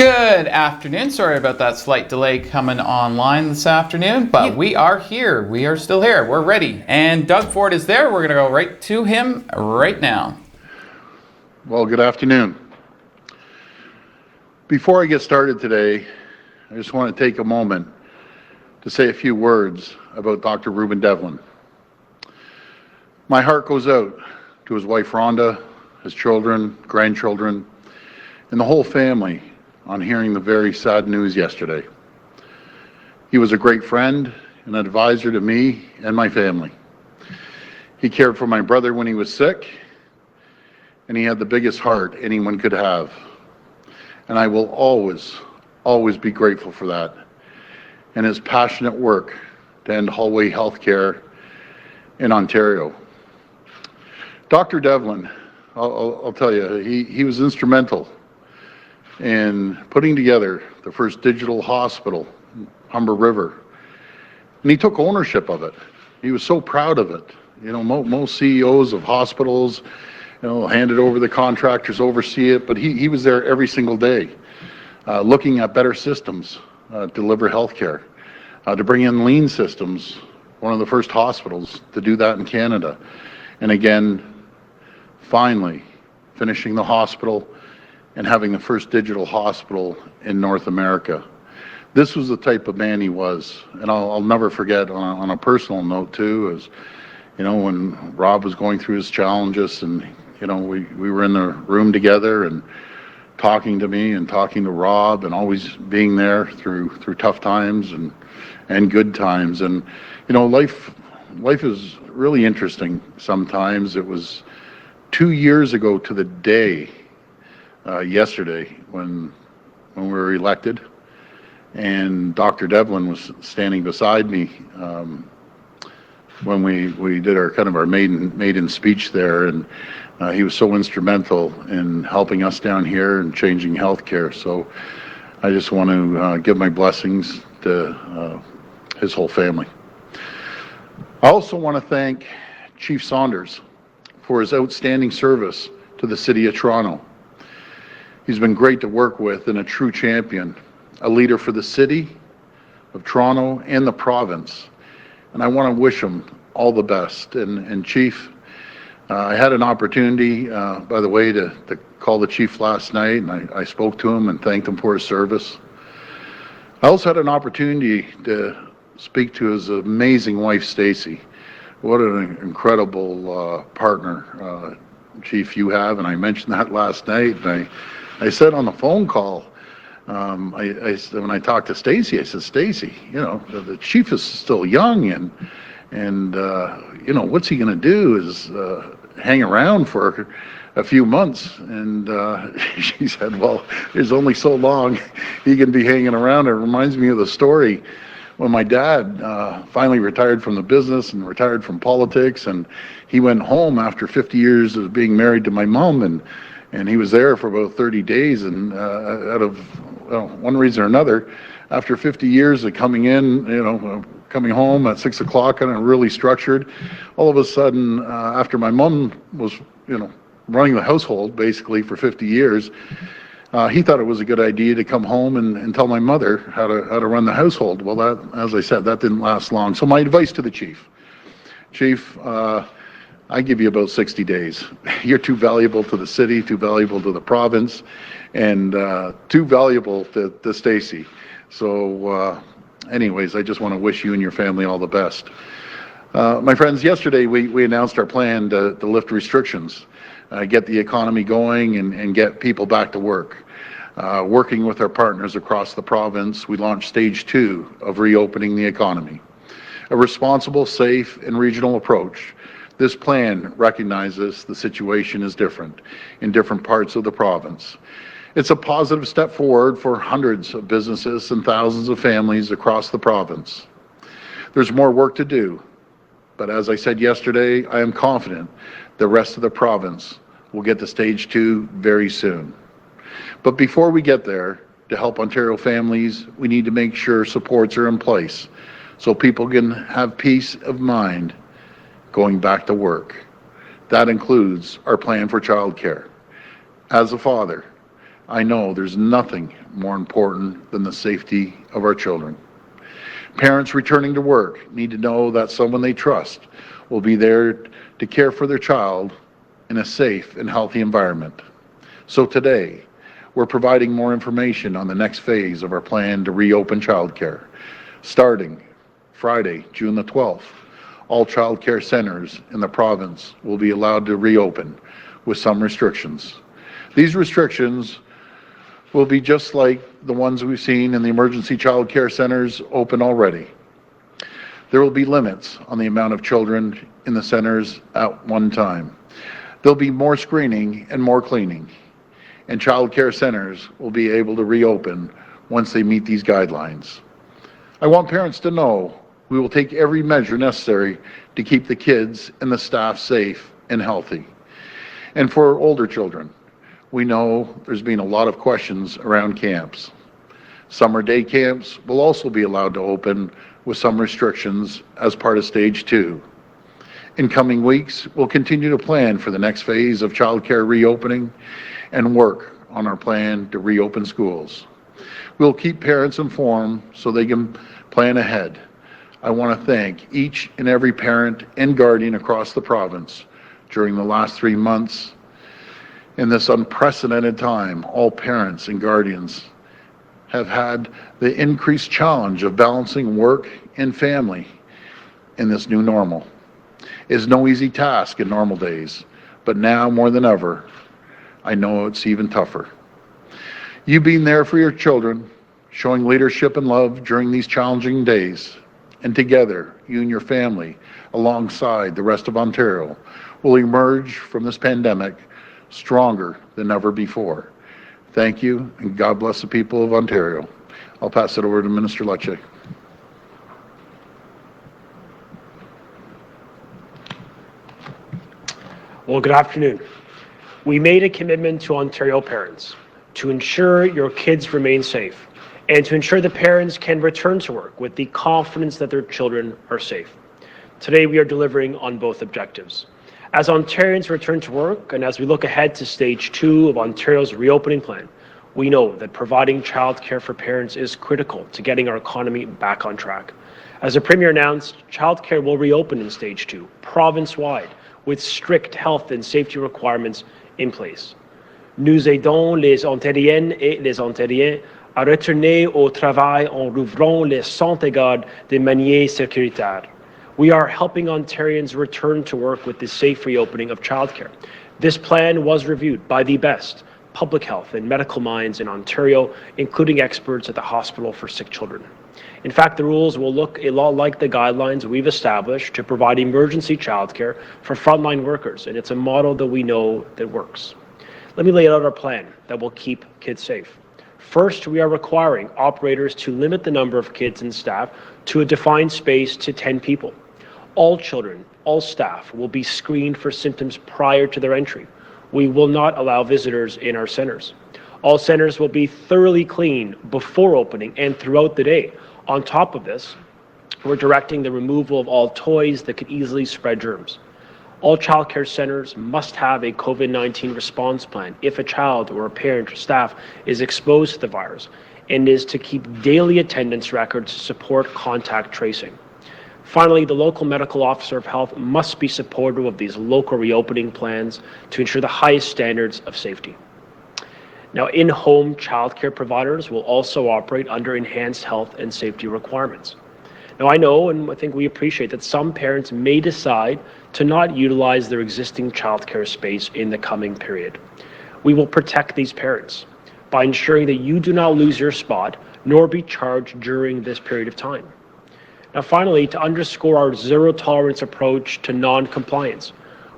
Good afternoon. Sorry about that slight delay coming online this afternoon, but we are here. We are still here. We're ready. And Doug Ford is there. We're going to go right to him right now. Well, good afternoon. Before I get started today, I just want to take a moment to say a few words about Dr. Ruben Devlin. My heart goes out to his wife Rhonda, his children, grandchildren, and the whole family on hearing the very sad news yesterday. He was a great friend and advisor to me and my family. He cared for my brother when he was sick, and he had the biggest heart anyone could have. And I will always be grateful for that and his passionate work to end hallway healthcare in Ontario. Dr. Devlin, I'll tell you, he was instrumental in putting together the first digital hospital, Humber River, and he took ownership of it. He was so proud of it. You know, most CEOs of hospitals, hand it over to the contractors, oversee it, but he was there every single day, looking at better systems, deliver healthcare, to bring in lean systems, one of the first hospitals to do that in Canada. And again, finally, finishing the hospital and having the first digital hospital in North America. This was the type of man he was, and I'll never forget on a personal note too, is, when Rob was going through his challenges and, we were in the room together and talking to me and talking to Rob and always being there through tough times and good times. And, life is really interesting sometimes. It was 2 years ago to the day, yesterday when we were elected, and Dr. Devlin was standing beside me when we did our maiden speech there, and he was so instrumental in helping us down here and changing healthcare. So I just want to give my blessings to his whole family. I also want to thank Chief Saunders for his outstanding service to the City of Toronto. He's been great to work with and a true champion, a leader for the City of Toronto and the province. And I want to wish him all the best. And Chief, I had an opportunity, by the way, to call the Chief last night, and I spoke to him and thanked him for his service. I also had an opportunity to speak to his amazing wife, Stacy. What an incredible partner, Chief, you have, and I mentioned that last night. And I said on the phone call, when I talked to Stacy, I said, Stacy, the Chief is still young, and what's he going to do is hang around for a few months. And she said, well, there's only so long he can be hanging around. It reminds me of the story when my dad finally retired from the business and retired from politics, and he went home after 50 years of being married to my mom, and he was there for about 30 days, and out of one reason or another, after 50 years of coming in, coming home at 6 o'clock and really structured, all of a sudden, after my mom was, running the household basically for 50 years, he thought it was a good idea to come home and tell my mother how to run the household. Well, that, as I said, that didn't last long. So my advice to the Chief, I give you about 60 days. You're too valuable to the city, too valuable to the province, and too valuable to Stacy. So anyways, I just want to wish you and your family all the best. My friends, yesterday we announced our plan to lift restrictions, get the economy going and get people back to work. Working with our partners across the province, we launched stage 2 of reopening the economy. A responsible, safe, and regional approach. This plan recognizes the situation is different in different parts of the province. It's a positive step forward for hundreds of businesses and thousands of families across the province. There's more work to do, but as I said yesterday, I am confident the rest of the province will get to stage 2 very soon. But before we get there, to help Ontario families, we need to make sure supports are in place so people can have peace of mind going back to work. That includes our plan for childcare. As a father, I know there's nothing more important than the safety of our children. Parents returning to work need to know that someone they trust will be there to care for their child in a safe and healthy environment. So today, we're providing more information on the next phase of our plan to reopen childcare. Starting Friday, June the 12th, all childcare centers in the province will be allowed to reopen with some restrictions. These restrictions will be just like the ones we've seen in the emergency childcare centers open already. There will be limits on the amount of children in the centers at one time. There'll be more screening and more cleaning, and childcare centers will be able to reopen once they meet these guidelines. I want parents to know we will take every measure necessary to keep the kids and the staff safe and healthy. And for older children, we know there's been a lot of questions around camps. Summer day camps will also be allowed to open with some restrictions as part of stage 2. In coming weeks, we'll continue to plan for the next phase of childcare reopening and work on our plan to reopen schools. We'll keep parents informed so they can plan ahead. I want to thank each and every parent and guardian across the province during the last 3 months. In this unprecedented time, all parents and guardians have had the increased challenge of balancing work and family in this new normal. It's no easy task in normal days, but now more than ever, I know it's even tougher. You being there for your children, showing leadership and love during these challenging days, and together, you and your family, alongside the rest of Ontario, will emerge from this pandemic stronger than ever before. Thank you, and God bless the people of Ontario. I'll pass it over to Minister Lecce. Well, good afternoon. We made a commitment to Ontario parents to ensure your kids remain safe and to ensure the parents can return to work with the confidence that their children are safe. Today, we are delivering on both objectives. As Ontarians return to work and as we look ahead to stage 2 of Ontario's reopening plan, we know that providing childcare for parents is critical to getting our economy back on track. As the Premier announced, childcare will reopen in stage 2, province-wide, with strict health and safety requirements in place. Nous aidons les Ontariennes et les Ontariens à retourner au travail en rouvrant les centres garde de manière sécuritaire. We are helping Ontarians return to work with the safe reopening of childcare. This plan was reviewed by the best public health and medical minds in Ontario, including experts at the Hospital for Sick Children. In fact, the rules will look a lot like the guidelines we've established to provide emergency childcare for frontline workers, and it's a model that we know that works. Let me lay out our plan that will keep kids safe. First, we are requiring operators to limit the number of kids and staff to a defined space to 10 people. All children, all staff will be screened for symptoms prior to their entry. We will not allow visitors in our centers. All centers will be thoroughly cleaned before opening and throughout the day. On top of this, we're directing the removal of all toys that could easily spread germs. All childcare centers must have a COVID-19 response plan if a child or a parent or staff is exposed to the virus, and is to keep daily attendance records to support contact tracing. Finally, the local medical officer of health must be supportive of these local reopening plans to ensure the highest standards of safety. Now, in-home childcare providers will also operate under enhanced health and safety requirements. Now, I know, and I think we appreciate that some parents may decide to not utilize their existing childcare space in the coming period. We will protect these parents by ensuring that you do not lose your spot nor be charged during this period of time. Now, finally, to underscore our zero tolerance approach to non-compliance,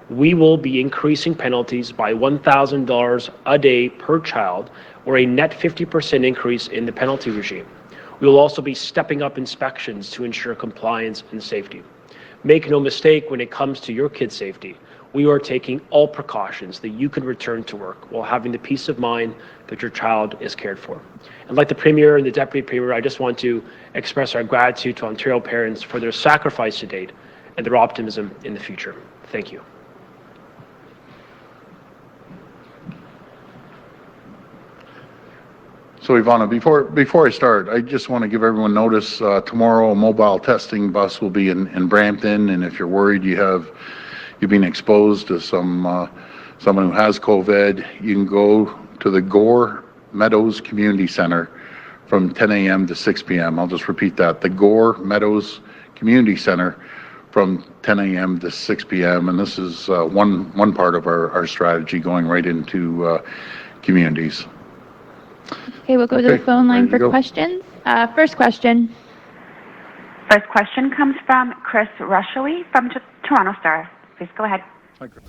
we will be increasing penalties by $1,000 a day per child, or a net 50% increase in the penalty regime. We will also be stepping up inspections to ensure compliance and safety. Make no mistake, when it comes to your kids' safety, we are taking all precautions that you can return to work while having the peace of mind that your child is cared for. And like the Premier and the Deputy Premier, I just want to express our gratitude to Ontario parents for their sacrifice to date and their optimism in the future. Thank you. So Ivana, before I start, I just want to give everyone notice, tomorrow a mobile testing bus will be in Brampton, and if you're worried you've been exposed to someone who has COVID, you can go to the Gore Meadows Community Center from 10 a.m. to 6 p.m. I'll just repeat that, the Gore Meadows Community Center from 10 a.m. to 6 p.m. And this is one part of our strategy going right into communities. Okay, we'll go to the phone line for questions. First question. First question comes from Chris Rushley from Toronto Star. Please go ahead. Hi, Chris.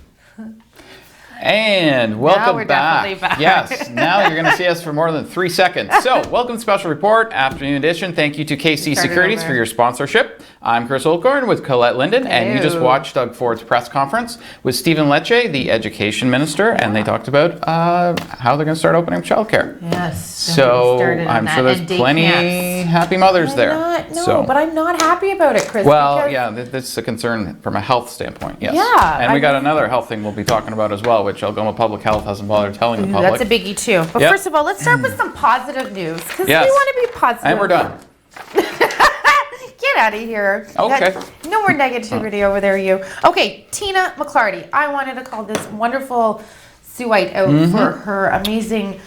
And welcome we're back. definitely back. Yes, now you're going to see us for more than 3 seconds. So, welcome to Special Report, Afternoon Edition. Thank you to KC Start it Securities over. for your sponsorship. I'm Chris Olcorn with Colette Linden, and you just Hello. watched Doug Ford's press conference with Stephen Lecce, the Education Minister, and they talked about how they're going to start opening up childcare. Yes. So, started on I'm that, sure there's and day plenty camps. happy mothers I'm there. but I'm not happy about it, Chris. Well, because- yeah, this is a concern from a health standpoint, yes. Yeah, And we I got mean- another health thing we'll be talking about as well, which Algoma Public Health hasn't bothered telling the Ooh, public. that's a biggie too. But Yep. first of all, let's start with some positive news because Yes. we want to be positive. And we're done. Get out of here. Okay. No more negativity over there, you. Okay, Tina McClarty. I wanted to call this wonderful Suite out Mm-hmm. for her amazing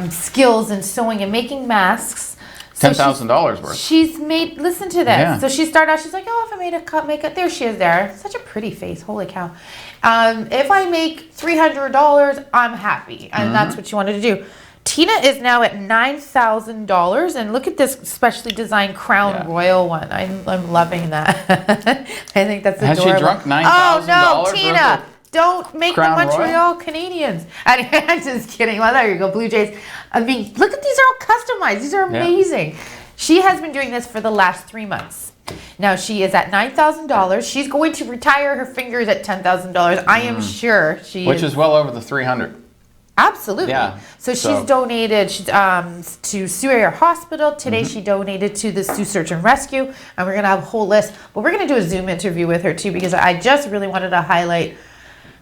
skills in sewing and making masks. So $10,000 worth. She's made, listen to this. Yeah. So she started out, she's like, oh, if I made a cut, make it, there she is there. Such a pretty face, holy cow. If I make $300, I'm happy. And that's what she wanted to do. Tina is now at $9,000, and look at this specially designed Crown Yeah. Royal one. I'm loving that. I think that's Has she adorable. drunk Oh $9,000 no, worth Tina! of Don't make Crown the Royal? Montreal Canadiens. I'm just kidding. Well, there you go, Blue Jays. I mean, look at these are all customized. These are Yeah. amazing. She has been doing this for the last 3 months. Now she is at $9,000. She's going to retire her fingers at $10,000. I am sure she Which is well over the 300. Absolutely. Yeah, So she's so- donated to Sioux Area Hospital. Today she donated to the Sioux Search and Rescue, and we're going to have a whole list. But we're going to do a Zoom interview with her too because I just really wanted to highlight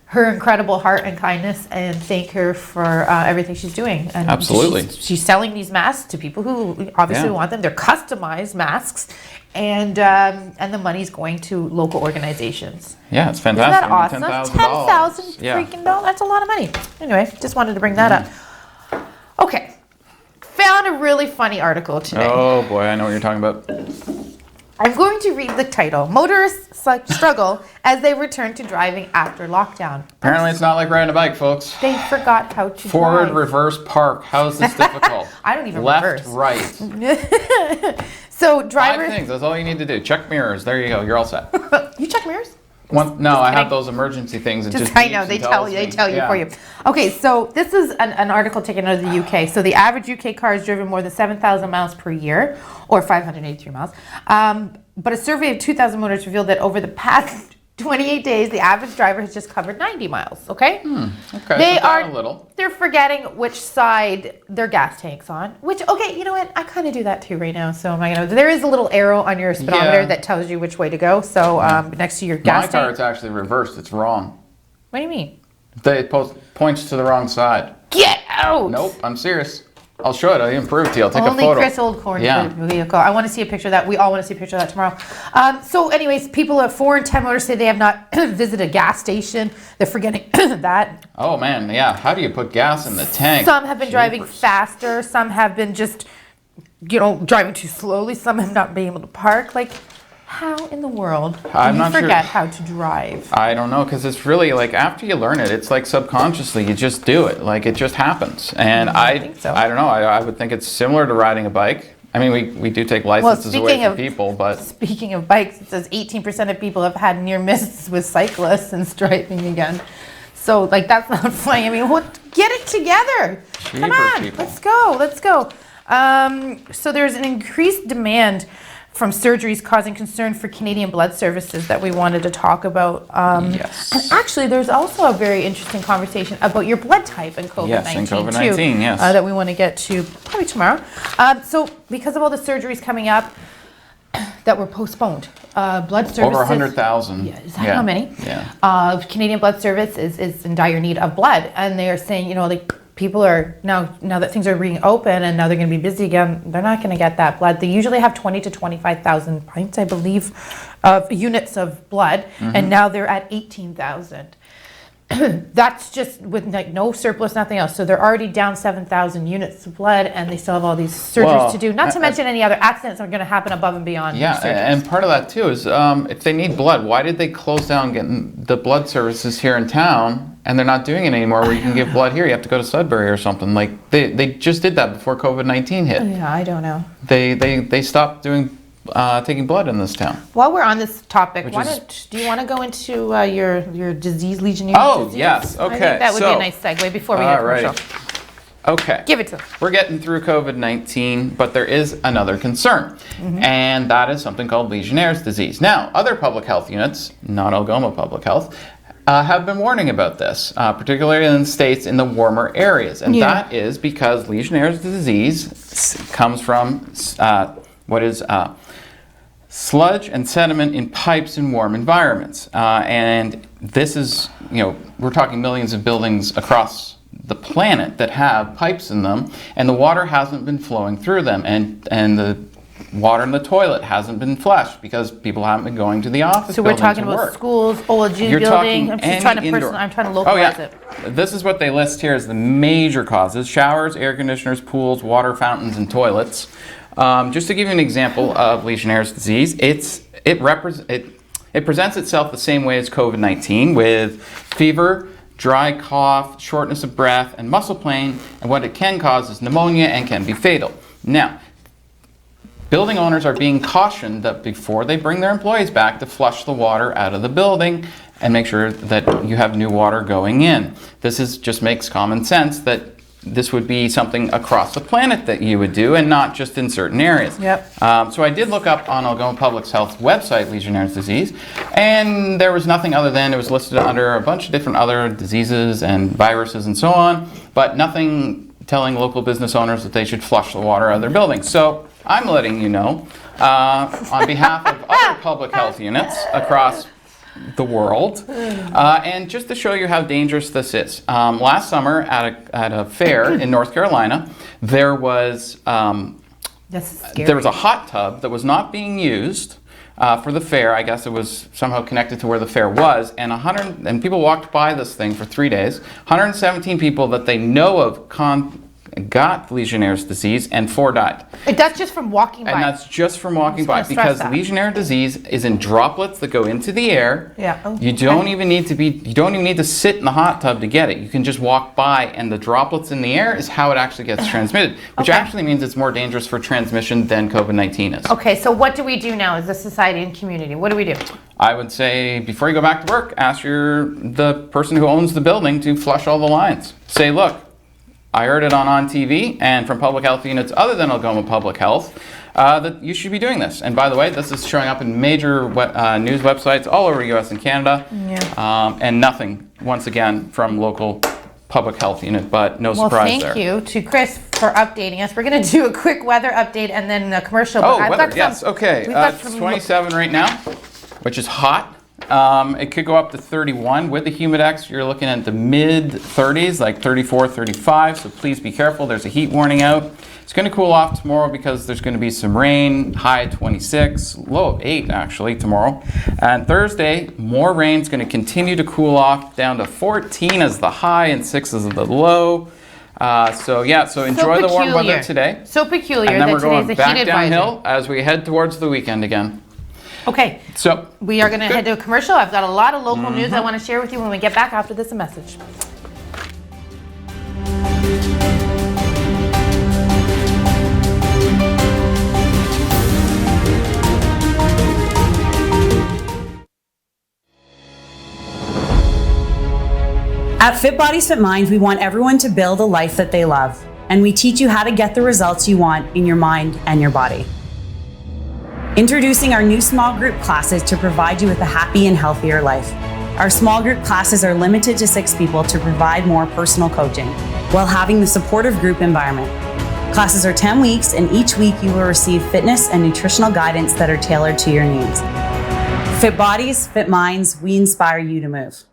her incredible heart and kindness and thank her for everything she's doing. And Absolutely. She's selling these masks to people who obviously Yeah. want them. They're customized masks, and the money's going to local organizations. Yeah, it's Isn't fantastic. that awesome? $10,000. Yeah. freaking dollars. That's a lot of money. Anyway, just wanted to bring that up. Okay. Found a really funny article today. Oh boy, I know what you're talking about. I'm going to read the title. Motorists struggle as they return to driving after lockdown. Apparently it's not like riding a bike, folks. They forgot how to Forward, drive. reverse, park. How is this difficult? I don't even Left, reverse. right. So 5 drivers, things. That's all you need to do. Check mirrors. There you go. You're all set. you check mirrors? No, I have kidding. those emergency things. It just I beeps know and they tells tell me. you Yeah. for you. Okay, so this is an article taken out of the UK. So the average UK car has driven more than 7,000 miles per year, or 583 miles. But a survey of 2,000 motorists revealed that over the past 28 days, the average driver has just covered 90 miles. Okay, Okay, they so down are a little. they're forgetting which side their gas tank's on. Which okay, you know what? I kind of do that too right now. So am I gonna? There is a little arrow on your speedometer Yeah. that tells you which way to go. So next to your My gas car, tank. it's actually reversed. It's wrong. What do you mean? They points to the wrong side. Get out! Nope, I'm serious. I'll show it. I'll even prove it to you. I'll take Only a photo. Chris Oldcorn Yeah. vehicle. I want to see a picture of that. We all want to see a picture of that tomorrow. So anyways, people at 4 and 10 Motors say they have not visited a gas station. They're forgetting that. Oh man, yeah. How do you put gas in the tank? Some have been driving Jeepers. faster. Some have been just, driving too slowly. Some have not been able to park. Like, how in the world do I'm you not sure. forget how to drive? I don't know, because it's really like after you learn it, it's like subconsciously you just do it. Like it just happens. And I think so. don't know. I would think it's similar to riding a bike. I mean, we do take licenses away speaking from of- people, but Speaking of bikes, it says 18% of people have had near misses with cyclists since driving again. So, like, that's not funny. I mean, get it together. Come Jeepers, on, people. let's go. So there's an increased demand from surgeries causing concern for Canadian Blood Services that we wanted to talk about. Yes. And actually, there's also a very interesting conversation about your blood type and COVID-19 Yes, and too, COVID-19, yes. that we want to get to probably tomorrow. So because of all the surgeries coming up that were postponed, Blood Services... over 100,000. Yeah, is that how many? Yeah. Canadian Blood Service is in dire need of blood, and they are saying, people are now that things are reopen and now they're going to be busy again, they're not going to get that blood. They usually have 20 to 25,000 pints, I believe, of units of blood, and now they're at 18,000. That's just with like no surplus, nothing else. So they're already down 7,000 units of blood, and they still have all these surgeries to do. Not to mention any other accidents that are going to happen above and beyond. Yeah, and part of that too is if they need blood, why did they close down getting the blood services here in town, and they're not doing it anymore? Where you can give blood here, you have to go to Sudbury or something. Like they just did that before COVID-19 hit. Yeah, I don't know. They stopped doing taking blood in this town. While we're on this topic, do you want to go into your disease, Legionnaires' disease? Yes. Okay. I think that would be a nice segue before we get commercial. Okay. Give it to them. We're getting through COVID-19, but there is another concern, and that is something called Legionnaire's disease. Now, other public health units, not Algoma Public Health, have been warning about this, particularly in the States in the warmer areas. And that is because Legionnaire's disease comes from sludge and sediment in pipes in warm environments. And this is, we're talking millions of buildings across the planet that have pipes in them, and the water hasn't been flowing through them. And the water in the toilet hasn't been flushed because people haven't been going to the office. So we're talking about schools, OLG building. I'm just trying to localize it. This is what they list here as the major causes: showers, air conditioners, pools, water fountains, and toilets. Just to give you an example of Legionnaire's disease, it presents itself the same way as COVID-19, with fever, dry cough, shortness of breath, and muscle pain. And what it can cause is pneumonia and can be fatal. Now, building owners are being cautioned that before they bring their employees back, to flush the water out of the building and make sure that you have new water going in. This just makes common sense that this would be something across the planet that you would do, and not just in certain areas. Yep. So I did look up on Algoma Public Health's website Legionnaire's disease, and there was nothing other than it was listed under a bunch of different other diseases and viruses and so on, but nothing telling local business owners that they should flush the water out of their buildings. So I'm letting you know, on behalf of other public health units across the world, and just to show you how dangerous this is. Last summer at a fair in North Carolina, there was a hot tub that was not being used for the fair. I guess it was somehow connected to where the fair was, and people walked by this thing for 3 days. 117 people that they know of got Legionnaire's disease, and 4 died. That's just from walking by. And that's just from walking by, because Legionnaire disease is in droplets that go into the air. Yeah. Oh. You don't even need to sit in the hot tub to get it. You can just walk by, and the droplets in the air is how it actually gets transmitted, which actually means it's more dangerous for transmission than COVID-19 is. Okay, so what do we do now as a society and community? What do we do? I would say before you go back to work, ask the person who owns the building to flush all the lines. Say, look, I heard it on TV and from public health units other than Algoma Public Health that you should be doing this. And by the way, this is showing up in major news websites all over US and Canada. Yeah. And nothing, once again, from local public health unit, but no surprise there. Well, thank you to Chris for updating us. We're going to do a quick weather update and then a commercial. Weather, yes, okay. It's 27 right now, which is hot. It could go up to 31. With the Humidex, you're looking at the mid 30s, like 34, 35. So please be careful. There's a heat warning out. It's going to cool off tomorrow because there's going to be some rain. High 26, low of 8 actually tomorrow. And Thursday, more rain. It's going to continue to cool off down to 14 as the high and 6 as the low. So enjoy the warm weather today. So peculiar. And then we're going today's back downhill as we head towards the weekend again. Okay, so we are going to head to a commercial. I've got a lot of local news I want to share with you when we get back after this message. At Fit Bodies, Fit Minds, we want everyone to build a life that they love, and we teach you how to get the results you want in your mind and your body. Introducing our new small group classes to provide you with a happy and healthier life. Our small group classes are limited to 6 people to provide more personal coaching while having the supportive group environment. Classes are 10 weeks, and each week you will receive fitness and nutritional guidance that are tailored to your needs. Fit Bodies, Fit Minds, we inspire you to move.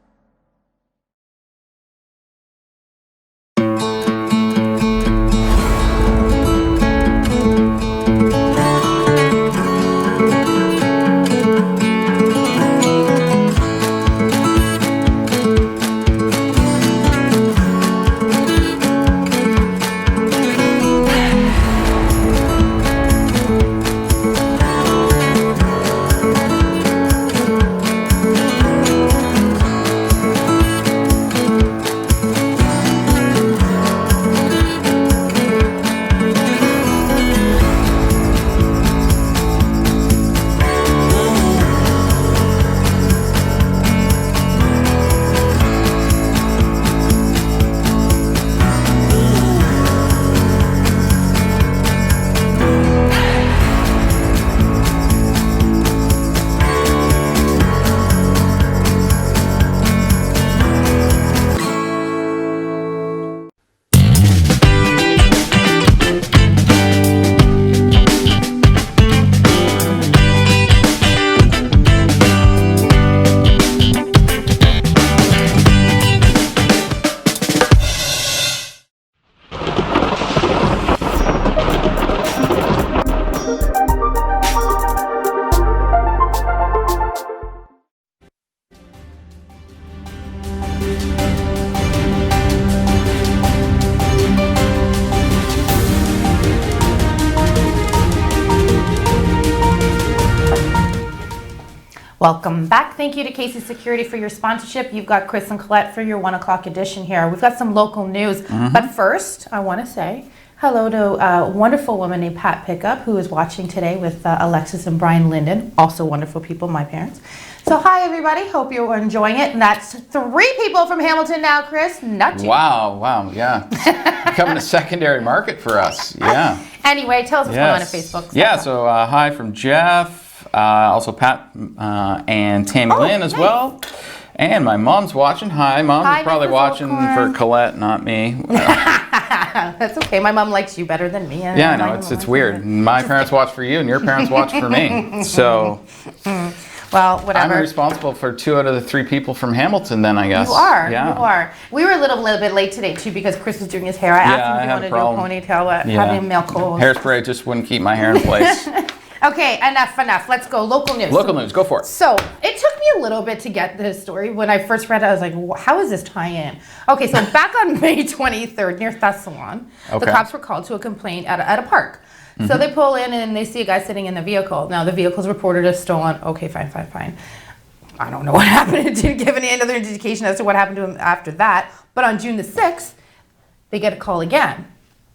Welcome back. Thank you to Casey Security for your sponsorship. You've got Chris and Colette for your 1 o'clock edition here. We've got some local news. But first, I want to say hello to a wonderful woman named Pat Pickup, who is watching today with Alexis and Brian Linden, also wonderful people, my parents. So hi, everybody. Hope you're enjoying it. And that's 3 people from Hamilton now, Chris. Not 2. Wow, yeah. It's becoming a secondary market for us, yeah. Anyway, tell us what's going on Facebook. Yeah, so hi from Jeff, also Pat and Tammy Lynn as nice. well. And my mom's watching. Hi, Mom. Hi, You're probably Mrs. watching O'Corn. for Colette, not me. That's okay. My mom likes you better than me. Yeah, I know. It's weird. My parents watch for you, and your parents watch for me. So Well, whatever. I'm responsible for 2 out of the 3 people from Hamilton then, I guess. You are. Yeah. You are. We were a little bit late today, too, because Chris was doing his hair. I asked him if he wanted to do a ponytail, but having him milk cold. Hairspray just wouldn't keep my hair in place. Okay, enough. Let's go. Local news. Local news, go for it. So it took me a little bit to get this story. When I first read it, I was like, how is this tie in? Okay, so back on May 23rd near Thessalon, the cops were called to a complaint at a park. So they pull in and they see a guy sitting in the vehicle. Now, the vehicle's reported as stolen. Okay, fine. I don't know what happened. It didn't give any other indication as to what happened to him after that. But on June the 6th, they get a call again.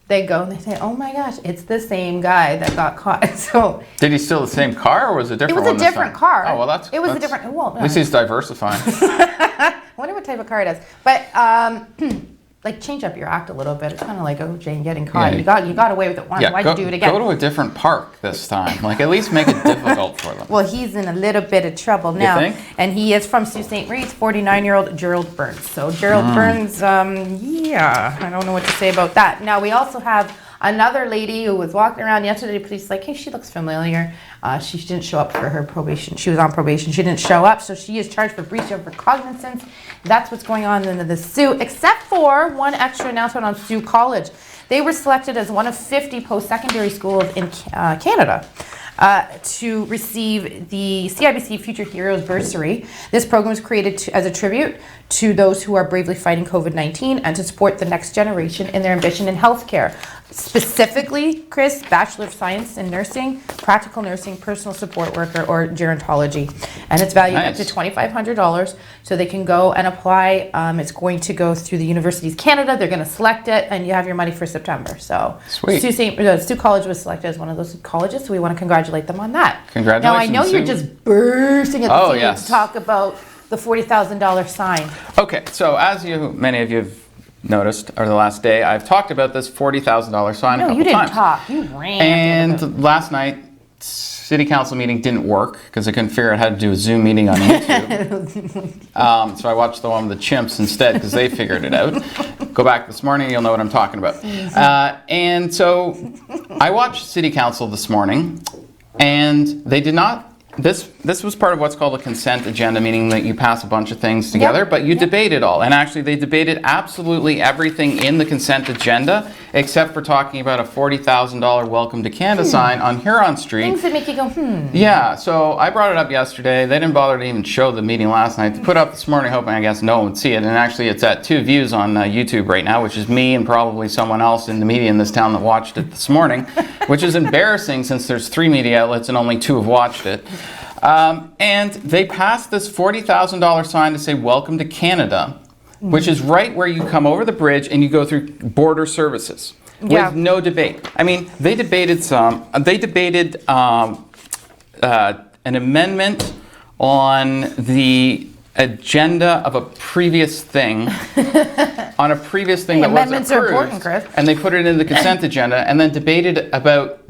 They go and they say, oh my gosh, it's the same guy that got caught. So Did he steal the same car, or was it a different one? it was a different car. Oh, well, It was a different. Well, At least he's diversifying. I wonder what type of car it is. But like change up your act a little bit. It's kind of like OJ getting caught. Yeah. You got away with it once. Why'd you do it again? Go to a different park this time. Like, at least make it difficult for them. Well, he's in a little bit of trouble now. think? And he is from Sault Ste. Mary's, 49-year-old Gerald Burns. So Gerald Burns, yeah, I don't know what to say about that. Now, we also have another lady who was walking around yesterday. Police like, hey, she looks familiar. She didn't show up for her probation. She was on probation. She didn't show up, so she is charged for breach of recognizance. That's what's going on in the suit, except for one extra announcement on Sault College. They were selected as one of 50 post-secondary schools in Canada to receive the CIBC Future Heroes Bursary. This program was created as a tribute to those who are bravely fighting COVID-19 and to support the next generation in their ambition in healthcare. Specifically, Chris, Bachelor of Science in Nursing, Practical Nursing, Personal Support Worker, or Gerontology. And it's valued up to $2,500, so they can go and apply. It's going to go through the Universities Canada. They're going to select it, and you have your money for September. So Sweet. Sault College was selected as one of those colleges, so we want to congratulate them on that. Congratulations, Now, I know you're Sue. just bursting at the seams yes. to talk about the $40,000 sign. Okay, so as many of you have noticed over the last day, I've talked about this $40,000 sign a No, couple you didn't times. talk. You ran. And last night, city council meeting didn't work because I couldn't figure out how to do a Zoom meeting on YouTube. So I watched the one with the chimps instead because they figured it out. Go back this morning, you'll know what I'm talking about. And so I watched city council this morning, and they did not. This was part of what's called a consent agenda, meaning that you pass a bunch of things together, but you debate it all. And actually, they debated absolutely everything in the consent agenda, except for talking about a $40,000 Welcome to Canada sign on Huron Street. Things that make you go, Yeah, so I brought it up yesterday. They didn't bother to even show the meeting last night. They put it up this morning, hoping I guess no one would see it. And actually, it's at 2 views on YouTube right now, which is me and probably someone else in the media in this town that watched it this morning, which is embarrassing since there's 3 media outlets and only 2 have watched it. And they passed this $40,000 sign to say "Welcome to Canada," which is right where you come over the bridge and you go through border services with no debate. I mean, they debated an amendment on the agenda of a previous thing, on a previous thing that wasn't amendments are approved, important, Chris. and they put it in the consent agenda, and then debated about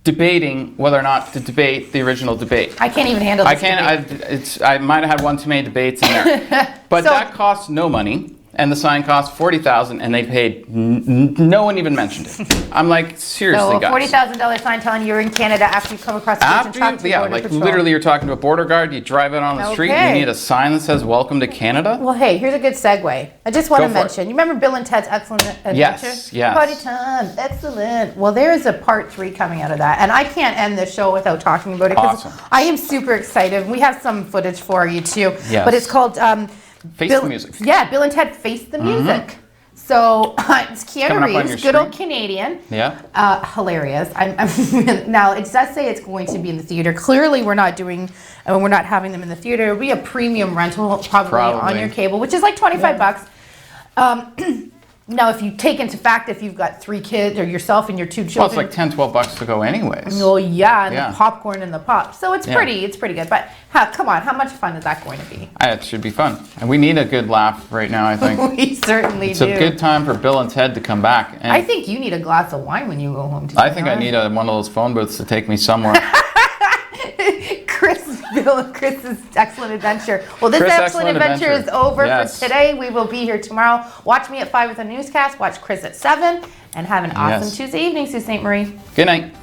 debating whether or not to debate the original debate. I can't even handle this. I might have had one too many debates in there, but So- that costs no money. And the sign cost $40,000, and they paid. No one even mentioned it. I'm like, seriously, So a guys. $40,000 sign telling you you're in Canada after you come across the bridge and talk to the Border like Patrol. literally, you're talking to a border guard. You drive out on the street, and Okay. you need a sign that says "Welcome to Canada." Well, hey, here's a good segue. I just want Go to for it. mention, you remember Bill and Ted's Excellent Adventure? Yes. Party time, excellent. Well, there is a part 3 coming out of that, and I can't end the show without talking about it because Awesome. I am super excited. We have some footage for you too, Yes. but it's called Face Bill, the music. Yeah, Bill and Ted Face the Music. So it's Coming up on Keanu your Reeves, good old screen. Canadian. Yeah. Hilarious. Now it does say it's going to be in the theater. Clearly, we're not having them in the theater. It'll be a premium rental, probably. On your cable, which is like $25. Now, if you take into fact if you've got 3 kids or yourself and your 2 children, Well, it's like 10, 12 bucks to go anyways. well, yeah, and Yeah. the popcorn and the pop. So it's Yeah. pretty good. But come on, how much fun is that going to be? It should be fun. And we need a good laugh right now, I think. We certainly It's do. a good time for Bill and Ted to come back. And I think you need a glass of wine when you go home tonight. I think I need one of those phone booths to take me somewhere. Bill and Chris's Excellent Adventure. Well, this Chris Excellent Adventure is over Yes. for today. We will be here tomorrow. Watch me at 5 with a newscast. Watch Chris at 7. And have an awesome Yes. Tuesday evening, Sault Ste. Marie. Good night.